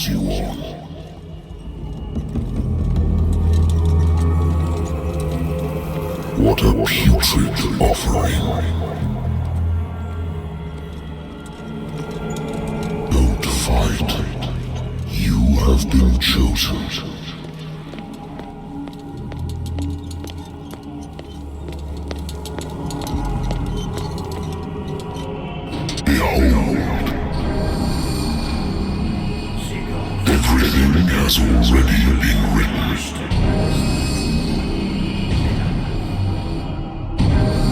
lures you on. What a putrid offering. Don't fight. You have been chosen. Behold. Everything has already been written.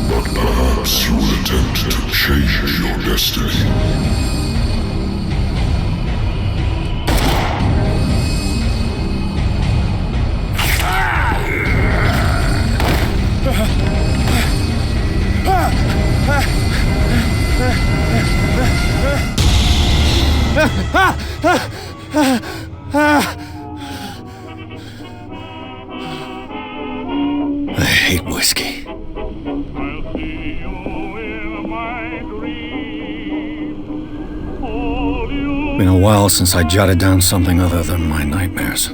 But perhaps you will attempt to change your destiny. I hate whiskey. Been a while since I jotted down something other than my nightmares.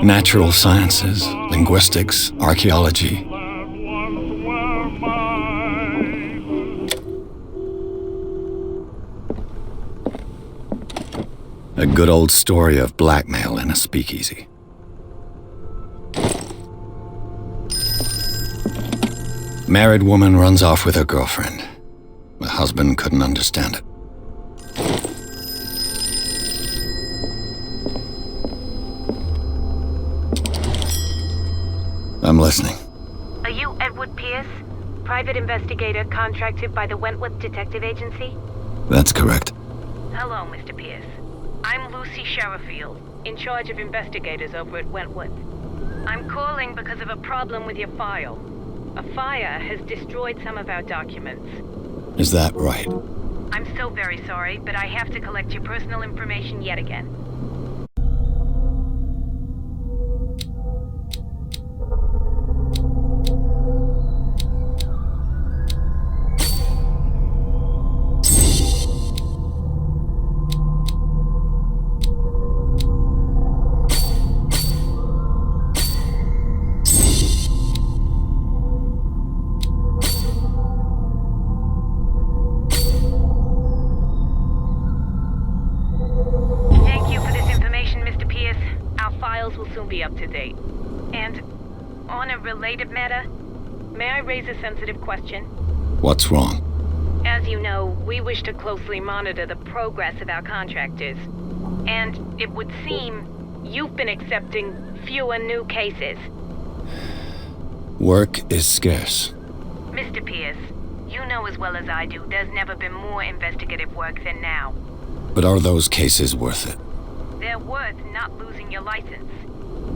Natural sciences, linguistics, archaeology. A good old story of blackmail in a speakeasy. Married woman runs off with her girlfriend. The husband couldn't understand it. I'm listening. Are you Edward Pierce, private investigator contracted by the Wentworth Detective Agency? That's correct. Hello, Mr. Pierce. I'm Lucy Sherrifield, in charge of investigators over at Wentworth. I'm calling because of a problem with your file. A fire has destroyed some of our documents. Is that right? I'm so very sorry, but I have to collect your personal information yet again. Up to date. And on a related matter, may I raise a sensitive question? What's wrong? As you know, we wish to closely monitor the progress of our contractors. And it would seem you've been accepting fewer new cases. Work is scarce. Mr. Pierce, you know as well as I do, there's never been more investigative work than now. But are those cases worth it? They're worth not losing your license.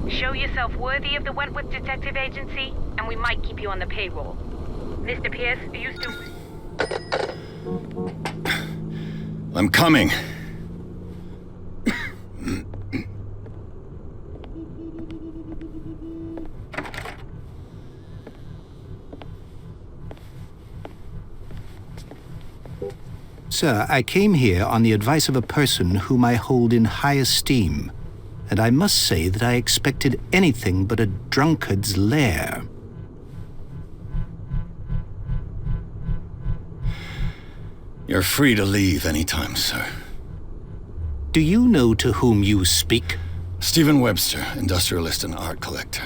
Show yourself worthy of the Wentworth Detective Agency, and we might keep you on the payroll. Mr. Pierce, are you still... I'm coming. Sir, I came here on the advice of a person whom I hold in high esteem. And I must say that I expected anything but a drunkard's lair. You're free to leave anytime, sir. Do you know to whom you speak? Stephen Webster, industrialist and art collector.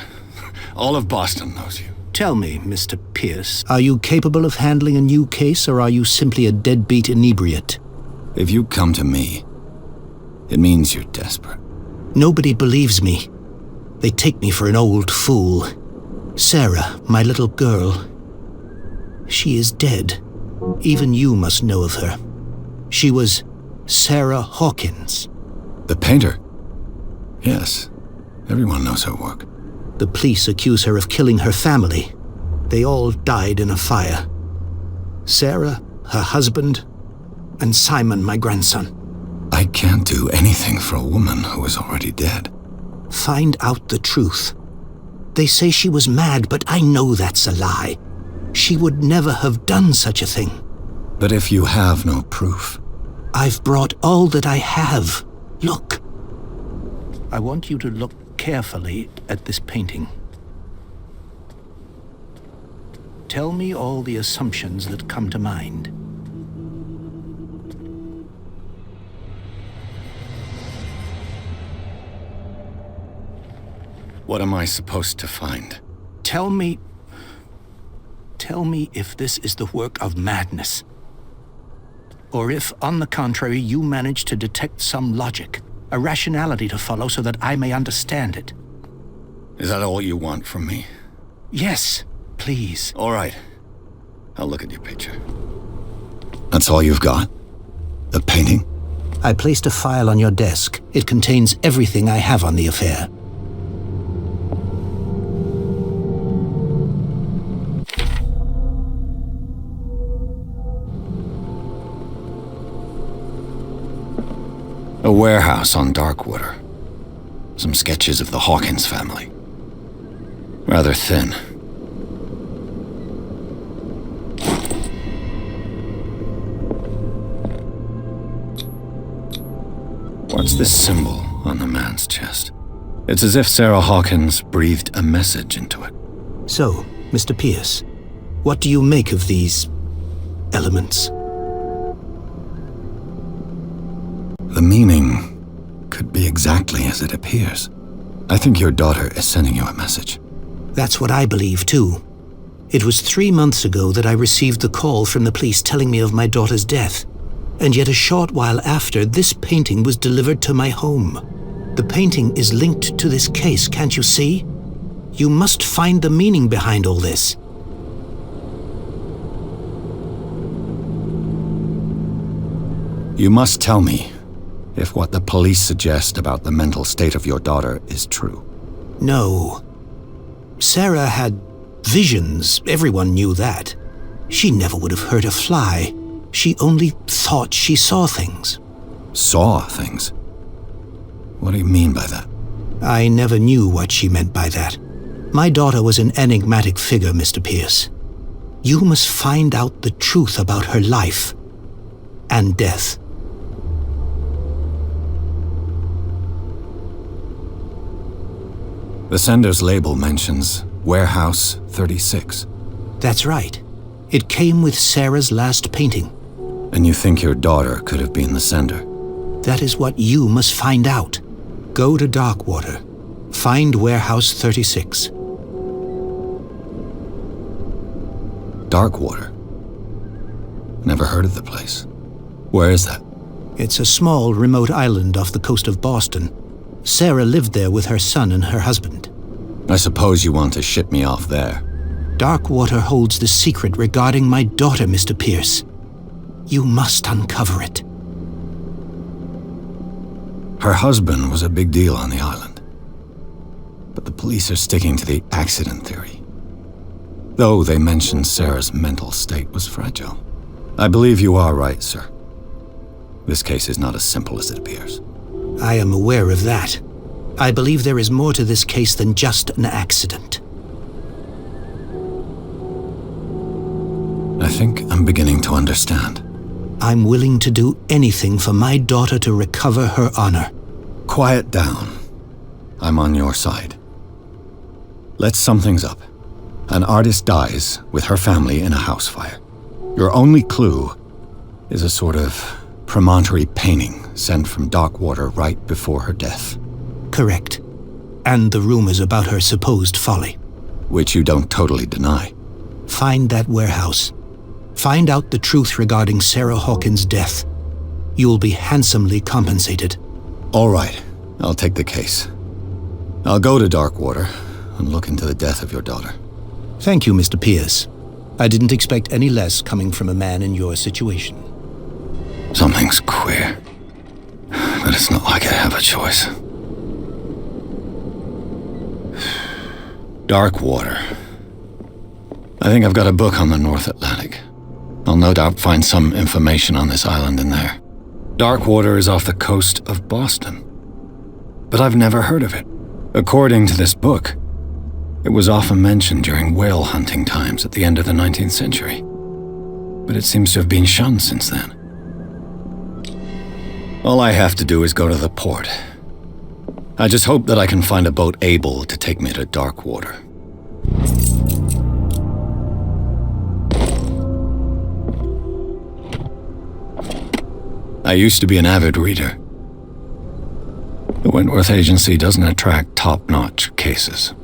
All of Boston knows you. Tell me, Mr. Pierce, are you capable of handling a new case, or are you simply a deadbeat inebriate? If you come to me, it means you're desperate. Nobody believes me. They take me for an old fool. Sarah, my little girl. She is dead. Even you must know of her. She was Sarah Hawkins. The painter? Yes. Everyone knows her work. The police accuse her of killing her family. They all died in a fire. Sarah, her husband, and Simon, my grandson. I can't do anything for a woman who is already dead. Find out the truth. They say she was mad, but I know that's a lie. She would never have done such a thing. But if you have no proof... I've brought all that I have. Look. I want you to look carefully at this painting. Tell me all the assumptions that come to mind. What am I supposed to find? Tell me if this is the work of madness. Or if, on the contrary, you manage to detect some logic, a rationality to follow so that I may understand it. Is that all you want from me? Yes, please. All right. I'll look at your picture. That's all you've got? The painting? I placed a file on your desk. It contains everything I have on the affair. A warehouse on Darkwater. Some sketches of the Hawkins family. Rather thin. What's this symbol on the man's chest? It's as if Sarah Hawkins breathed a message into it. So, Mr. Pierce, what do you make of these elements? The meaning could be exactly as it appears. I think your daughter is sending you a message. That's what I believe, too. It was 3 months ago that I received the call from the police telling me of my daughter's death. And yet a short while after, this painting was delivered to my home. The painting is linked to this case, can't you see? You must find the meaning behind all this. You must tell me if what the police suggest about the mental state of your daughter is true. No. Sarah had visions, everyone knew that. She never would have hurt a fly. She only thought she saw things. Saw things? What do you mean by that? I never knew what she meant by that. My daughter was an enigmatic figure, Mr. Pierce. You must find out the truth about her life and death. The sender's label mentions Warehouse 36. That's right. It came with Sarah's last painting. And you think your daughter could have been the sender? That is what you must find out. Go to Darkwater. Find Warehouse 36. Darkwater? Never heard of the place. Where is that? It's a small, remote island off the coast of Boston. Sarah lived there with her son and her husband. I suppose you want to ship me off there. Darkwater holds the secret regarding my daughter, Mr. Pierce. You must uncover it. Her husband was a big deal on the island. But the police are sticking to the accident theory. Though they mention Sarah's mental state was fragile. I believe you are right, sir. This case is not as simple as it appears. I am aware of that. I believe there is more to this case than just an accident. I think I'm beginning to understand. I'm willing to do anything for my daughter to recover her honor. Quiet down. I'm on your side. Let's sum things up. An artist dies with her family in a house fire. Your only clue is a sort of promontory painting sent from Darkwater right before her death. Correct. And the rumors about her supposed folly. Which you don't totally deny. Find that warehouse. Find out the truth regarding Sarah Hawkins' death. You'll be handsomely compensated. All right, I'll take the case. I'll go to Darkwater and look into the death of your daughter. Thank you, Mr. Pierce. I didn't expect any less coming from a man in your situation. Something's queer. But it's not like I have a choice. Dark water. I think I've got a book on the North Atlantic. I'll no doubt find some information on this island in there. Dark water is off the coast of Boston. But I've never heard of it. According to this book, it was often mentioned during whale hunting times at the end of the 19th century. But it seems to have been shunned since then. All I have to do is go to the port. I just hope that I can find a boat able to take me to dark water. I used to be an avid reader. The Wentworth Agency doesn't attract top-notch cases.